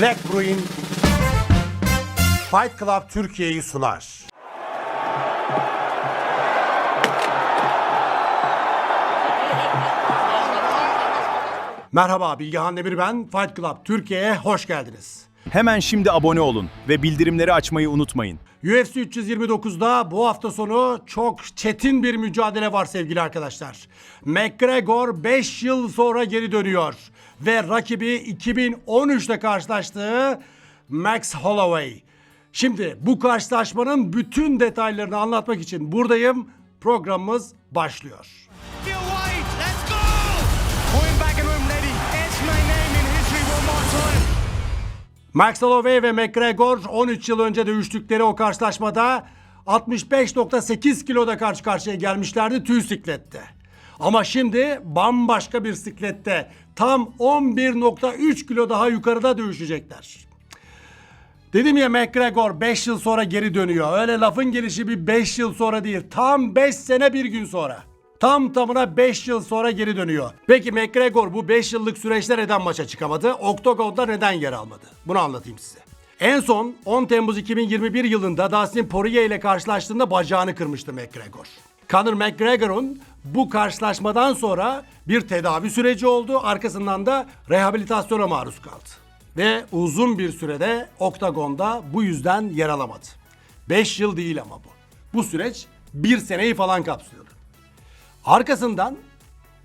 Black Bruin Fight Club Türkiye'yi sunar. Merhaba, Bilgehan Demir ben. Fight Club Türkiye'ye hoş geldiniz. Hemen şimdi abone olun ve bildirimleri açmayı unutmayın. UFC 329'da bu hafta sonu çok çetin bir mücadele var sevgili arkadaşlar. McGregor 5 yıl sonra geri dönüyor ve rakibi 2013'te karşılaştığı Max Holloway. Şimdi bu karşılaşmanın bütün detaylarını anlatmak için buradayım. Programımız başlıyor. Max Holloway ve McGregor 13 yıl önce dövüştükleri o karşılaşmada 65.8 kiloda karşı karşıya gelmişlerdi tüy siklette. Ama şimdi bambaşka bir siklette tam 11.3 kilo daha yukarıda dövüşecekler. Dedim ya, McGregor 5 yıl sonra geri dönüyor. Öyle lafın gelişi bir 5 yıl sonra değil. Tam 5 sene bir gün sonra. Tam tamına 5 yıl sonra geri dönüyor. Peki McGregor bu 5 yıllık süreçte neden maça çıkamadı? Oktagon'da neden yer almadı? Bunu anlatayım size. En son 10 Temmuz 2021 yılında Dustin Poirier ile karşılaştığında bacağını kırmıştı McGregor. Conor McGregor'un bu karşılaşmadan sonra bir tedavi süreci oldu. Arkasından da rehabilitasyona maruz kaldı. Ve uzun bir sürede Oktagon'da bu yüzden yer alamadı. 5 yıl değil ama bu. Bu süreç 1 seneyi falan kapsıyordu. Arkasından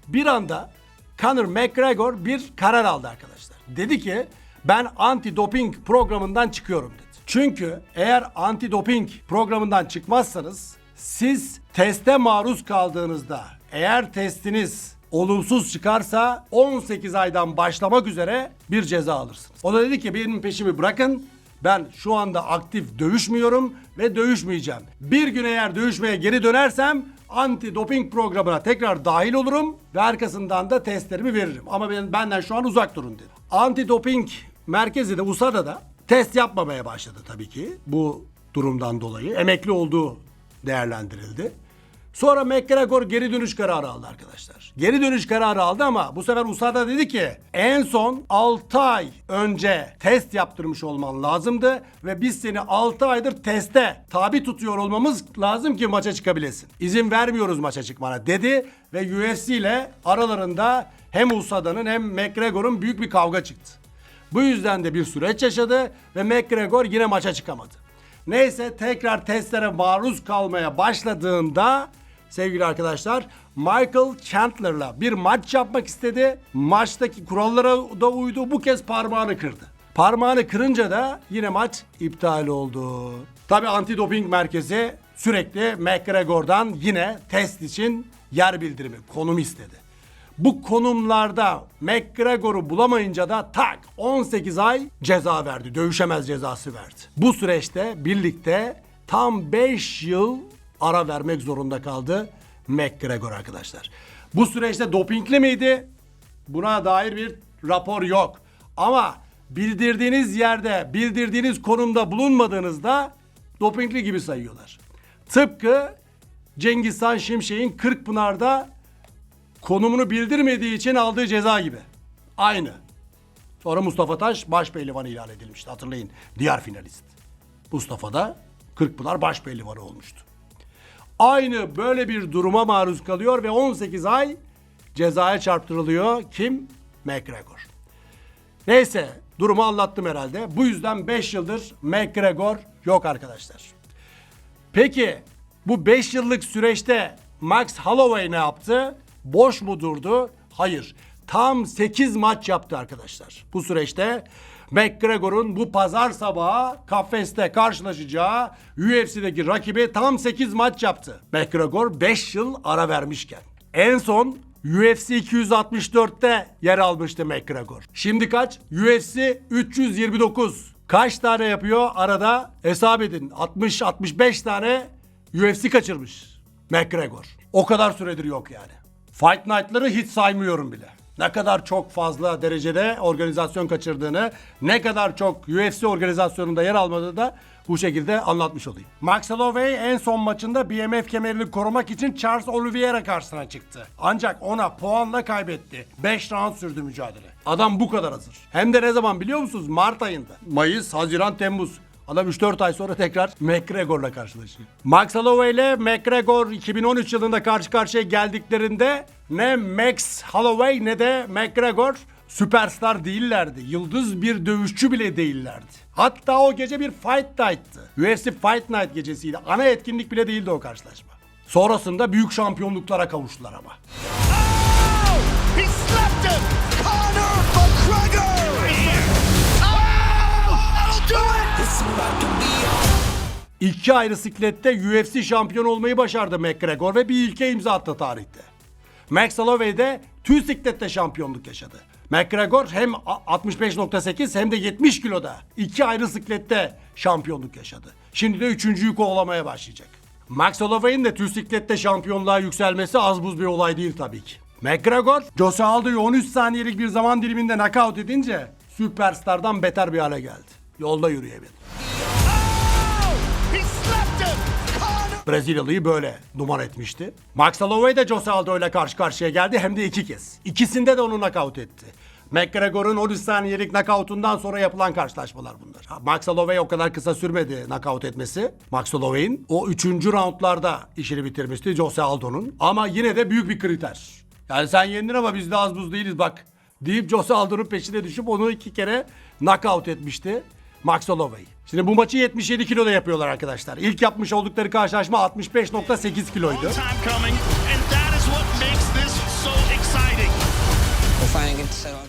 bir anda Conor McGregor bir karar aldı arkadaşlar. Dedi ki ben anti-doping programından çıkıyorum dedi. Çünkü eğer anti-doping programından çıkmazsanız siz teste maruz kaldığınızda eğer testiniz olumsuz çıkarsa 18 aydan başlamak üzere bir ceza alırsınız. O da dedi ki benim peşimi bırakın. Ben şu anda aktif dövüşmüyorum ve dövüşmeyeceğim. Bir gün eğer dövüşmeye geri dönersem anti-doping programına tekrar dahil olurum ve arkasından da testlerimi veririm. Ama benden şu an uzak durun dedi. Anti-doping merkezi de USADA'da test yapmamaya başladı tabii ki bu durumdan dolayı. Emekli olduğu değerlendirildi. Sonra McGregor geri dönüş kararı aldı arkadaşlar. Geri dönüş kararı aldı ama bu sefer USADA dedi ki en son 6 ay önce test yaptırmış olman lazımdı ve biz seni 6 aydır teste tabi tutuyor olmamız lazım ki maça çıkabilesin. İzin vermiyoruz maça çıkmana dedi ve UFC ile aralarında hem USADA'nın hem McGregor'un büyük bir kavga çıktı. Bu yüzden de bir süreç yaşadı ve McGregor yine maça çıkamadı. Neyse tekrar testlere maruz kalmaya başladığında sevgili arkadaşlar Michael Chandler'la bir maç yapmak istedi. Maçtaki kurallara da uydu. Bu kez parmağını kırdı. Parmağını kırınca da yine maç iptal oldu. Tabii antidoping merkezi sürekli McGregor'dan yine test için yer bildirimi, konum istedi. Bu konumlarda McGregor'u bulamayınca da 18 ay ceza verdi. Dövüşemez cezası verdi. Bu süreçte birlikte tam 5 yıl ara vermek zorunda kaldı McGregor arkadaşlar. Bu süreçte dopingli miydi? Buna dair bir rapor yok. Ama bildirdiğiniz yerde, bildirdiğiniz konumda bulunmadığınızda dopingli gibi sayıyorlar. Tıpkı Cengizhan Şimşek'in Kırkpınar'da konumunu bildirmediği için aldığı ceza gibi. Aynı. Sonra Mustafa Taş başpehlivan ilan edilmişti. Hatırlayın. Diğer finalist. Mustafa da Kırkpınar başpehlivanı olmuştu. Aynı böyle bir duruma maruz kalıyor ve 18 ay cezaya çarptırılıyor. Kim? McGregor. Neyse, durumu anlattım herhalde. Bu yüzden 5 yıldır McGregor yok arkadaşlar. Peki bu 5 yıllık süreçte Max Holloway ne yaptı? Boş mu durdu? Hayır. Tam 8 maç yaptı arkadaşlar. Bu süreçte McGregor'un bu pazar sabahı kafeste karşılaşacağı UFC'deki rakibi tam 8 maç yaptı. McGregor 5 yıl ara vermişken. En son UFC 264'te yer almıştı McGregor. Şimdi kaç? UFC 329. Kaç tane yapıyor arada? Hesap edin. 60-65 tane UFC kaçırmış McGregor. O kadar süredir yok yani. Fight Night'ları hiç saymıyorum bile. Ne kadar çok fazla derecede organizasyon kaçırdığını, ne kadar çok UFC organizasyonunda yer almadığını da bu şekilde anlatmış olayım. Max Holloway en son maçında BMF kemerini korumak için Charles Oliveira karşısına çıktı. Ancak ona puanla kaybetti. 5 round sürdü mücadele. Adam bu kadar hazır. Hem de ne zaman biliyor musunuz? Mart ayında. Mayıs, Haziran, Temmuz. Adam 3-4 ay sonra tekrar McGregor'la karşılaşıyor. Max Holloway ile McGregor 2013 yılında karşı karşıya geldiklerinde ne Max Holloway ne de McGregor süperstar değillerdi. Yıldız bir dövüşçü bile değillerdi. Hatta o gece bir Fight Night'tı. UFC Fight Night gecesiydi. Ana etkinlik bile değildi o karşılaşma. Sonrasında büyük şampiyonluklara kavuştular ama. He slapped him! Conor McGregor! That'll do it! İki ayrı siklette UFC şampiyonu olmayı başardı McGregor ve bir ilke imza attı tarihte. Max Holloway de tüy siklette şampiyonluk yaşadı. McGregor hem 65.8 hem de 70 kiloda iki ayrı siklette şampiyonluk yaşadı. Şimdi de üçüncüyü kovalamaya başlayacak. Max Holloway'in de tüy siklette şampiyonluğa yükselmesi az buz bir olay değil tabii ki. McGregor, Jose Aldo'yu 13 saniyelik bir zaman diliminde knockout edince süperstardan beter bir hale geldi. Yolda yürüyemedi. He slapped him! Conor! Brezilyalı'yı böyle duman etmişti. Max Holloway de Jose Aldo ile karşı karşıya geldi hem de 2 kez. İkisinde de onu knockout etti. McGregor'un 13 saniyelik knockout'undan sonra yapılan karşılaşmalar bunlar. Max Holloway o kadar kısa sürmedi knockout etmesi. Max Holloway'in o 3. roundlarda işini bitirmişti Jose Aldo'nun. Ama yine de büyük bir kriter. Yani sen yendin ama biz de az buz değiliz bak deyip Jose Aldo'nun peşine düşüp onu 2 kere knockout etmişti Max Holloway. Şimdi bu maçı 77 kiloda yapıyorlar arkadaşlar. İlk yapmış oldukları karşılaşma 65.8 kiloydu. Time coming, and that is what makes this so exciting.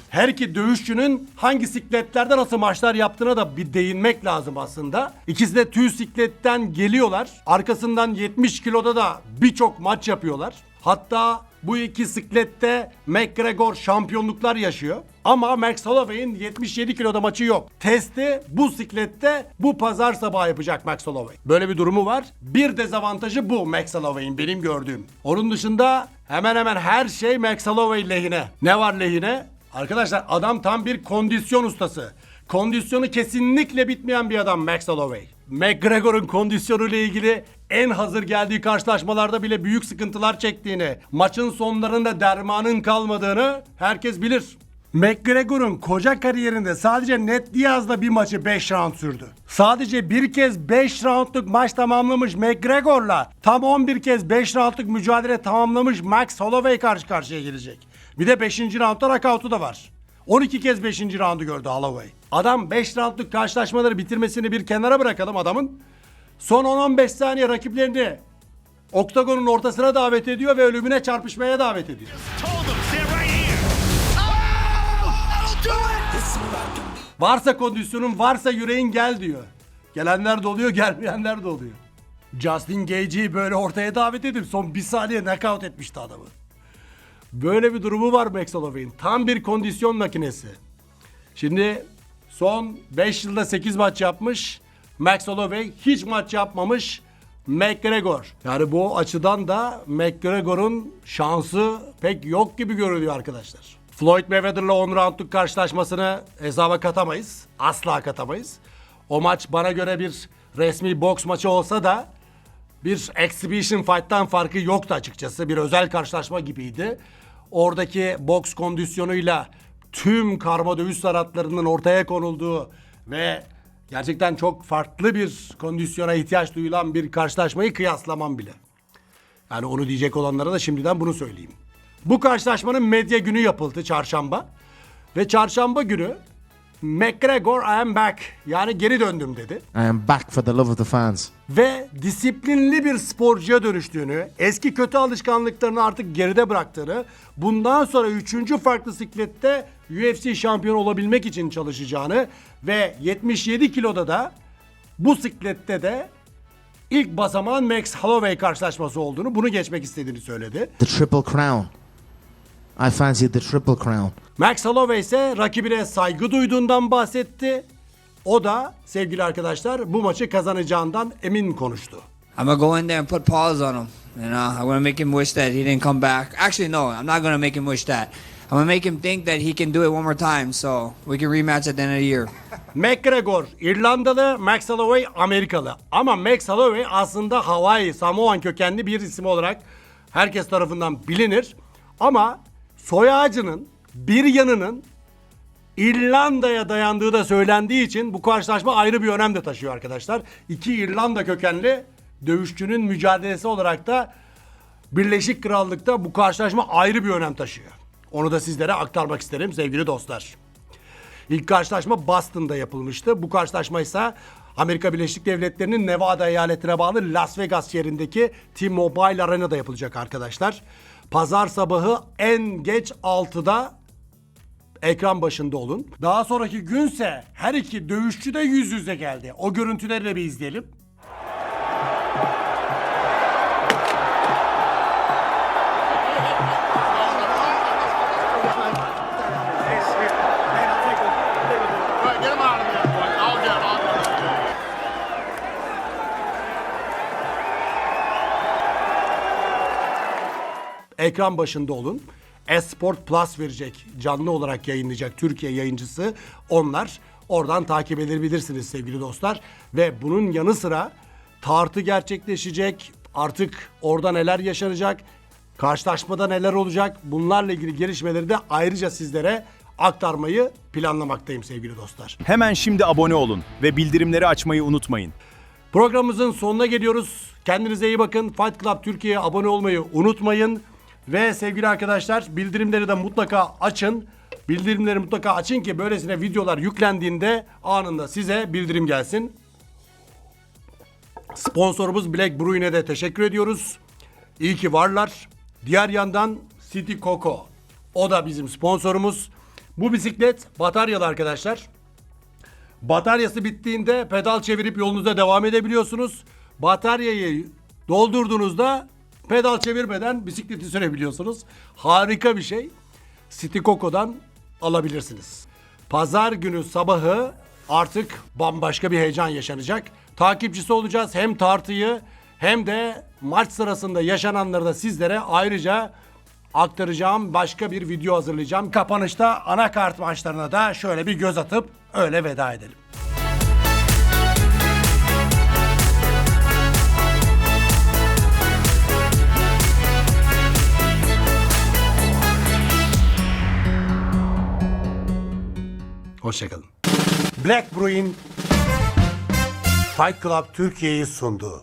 Her iki dövüşçünün hangi sikletlerde nasıl maçlar yaptığına da bir değinmek lazım aslında. İkisi de tüy sikletten geliyorlar. Arkasından 70 kiloda da birçok maç yapıyorlar. Hatta bu iki siklette McGregor şampiyonluklar yaşıyor. Ama Max Holloway'in 77 kiloda maçı yok. Testi bu siklette bu pazar sabahı yapacak Max Holloway. Böyle bir durumu var. Bir dezavantajı bu Max Holloway'in benim gördüğüm. Onun dışında hemen hemen her şey Max Holloway lehine. Ne var lehine? Arkadaşlar adam tam bir kondisyon ustası. Kondisyonu kesinlikle bitmeyen bir adam Max Holloway. McGregor'un kondisyonuyla ilgili en hazır geldiği karşılaşmalarda bile büyük sıkıntılar çektiğini, maçın sonlarında dermanın kalmadığını herkes bilir. McGregor'un koca kariyerinde sadece Ned Diaz'la bir maçı 5 round sürdü. Sadece bir kez 5 roundluk maç tamamlamış McGregor'la tam 11 kez 5 roundluk mücadele tamamlamış Max Holloway karşı karşıya gelecek. Bir de 5. roundda knockout'u da var. 12 kez 5. roundu gördü Holloway. Adam 5 roundluk karşılaşmaları bitirmesini bir kenara bırakalım adamın. Son 10-15 saniye rakiplerini oktagonun ortasına davet ediyor ve ölümüne çarpışmaya davet ediyor. Told him, stand right here. That'll do it! Varsa kondisyonun, varsa yüreğin gel diyor. Gelenler de oluyor, gelmeyenler de oluyor. Justin Gage'i böyle ortaya davet edip son bir saniye knockout etmişti adamı. Böyle bir durumu var Max Holloway'in. Tam bir kondisyon makinesi. Şimdi son 5 yılda 8 maç yapmış. Max Holloway hiç maç yapmamış McGregor. Yani bu açıdan da McGregor'un şansı pek yok gibi görünüyor arkadaşlar. Floyd Mayweather'la 10 roundluk karşılaşmasını hesaba katamayız. Asla katamayız. O maç bana göre bir resmi boks maçı olsa da bir exhibition fight'tan farkı yoktu açıkçası. Bir özel karşılaşma gibiydi. Oradaki boks kondisyonuyla tüm karma dövüş sanatlarının ortaya konulduğu ve gerçekten çok farklı bir kondisyona ihtiyaç duyulan bir karşılaşmayı kıyaslamam bile. Yani onu diyecek olanlara da şimdiden bunu söyleyeyim. Bu karşılaşmanın medya günü yapıldı çarşamba. Ve çarşamba günü McGregor I am back yani geri döndüm dedi. I am back for the love of the fans. Ve disiplinli bir sporcuya dönüştüğünü, eski kötü alışkanlıklarını artık geride bıraktığını, bundan sonra 3. farklı siklette UFC şampiyonu olabilmek için çalışacağını ve 77 kiloda da bu siklette de ilk basamağın Max Holloway karşılaşması olduğunu, bunu geçmek istediğini söyledi. The Triple Crown. I fancy the Triple Crown. Max Holloway ise rakibine saygı duyduğundan bahsetti. O da sevgili arkadaşlar bu maçı kazanacağından emin konuştu. I'm gonna go in there and put paws on him. You know, I'm gonna make him wish that he didn't come back. Actually, no, I'm not gonna make him wish that. gonna make him think that he can do it one more time, so we can rematch at the end of the year. McGregor İrlandalı, Max Holloway Amerikalı. Ama Max Holloway aslında Hawaii, Samoan kökenli bir isim olarak herkes tarafından bilinir. Ama soy ağacının bir yanının İrlanda'ya dayandığı da söylendiği için bu karşılaşma ayrı bir önem de taşıyor arkadaşlar. İki İrlanda kökenli dövüşçünün mücadelesi olarak da Birleşik Krallık'ta bu karşılaşma ayrı bir önem taşıyor. Onu da sizlere aktarmak isterim sevgili dostlar. İlk karşılaşma Boston'da yapılmıştı. Bu karşılaşma ise Amerika Birleşik Devletleri'nin Nevada eyaletine bağlı Las Vegas yerindeki T-Mobile Arena'da yapılacak arkadaşlar. Pazar sabahı en geç 6'da ekran başında olun. Daha sonraki günse her iki dövüşçü de yüz yüze geldi. O görüntüleri de bir izleyelim. Get him out of there, boy. All good, all good. Ekran başında olun. Esport Plus verecek, canlı olarak yayınlayacak Türkiye yayıncısı onlar. Oradan takip edebilirsiniz sevgili dostlar. Ve bunun yanı sıra tartı gerçekleşecek. Artık orada neler yaşanacak, karşılaşmada neler olacak, bunlarla ilgili gelişmeleri de ayrıca sizlere aktarmayı planlamaktayım sevgili dostlar. Hemen şimdi abone olun ve bildirimleri açmayı unutmayın. Programımızın sonuna geliyoruz. Kendinize iyi bakın. Fight Club Türkiye'ye abone olmayı unutmayın. Ve sevgili arkadaşlar bildirimleri de mutlaka açın. Bildirimleri mutlaka açın ki böylesine videolar yüklendiğinde anında size bildirim gelsin. Sponsorumuz Black Brewing'e de teşekkür ediyoruz. İyi ki varlar. Diğer yandan City Coco. O da bizim sponsorumuz. Bu bisiklet bataryalı arkadaşlar. Bataryası bittiğinde pedal çevirip yolunuza devam edebiliyorsunuz. Bataryayı doldurduğunuzda pedal çevirmeden bisikleti sürebiliyorsunuz. Harika bir şey. City Coco'dan alabilirsiniz. Pazar günü sabahı artık bambaşka bir heyecan yaşanacak. Takipçisi olacağız. Hem tartıyı hem de maç sırasında yaşananları da sizlere ayrıca aktaracağım. Başka bir video hazırlayacağım. Kapanışta anakart maçlarına da şöyle bir göz atıp öyle veda edelim. Hoşçakalın. Black Brewing Fight Club Türkiye'yi sundu.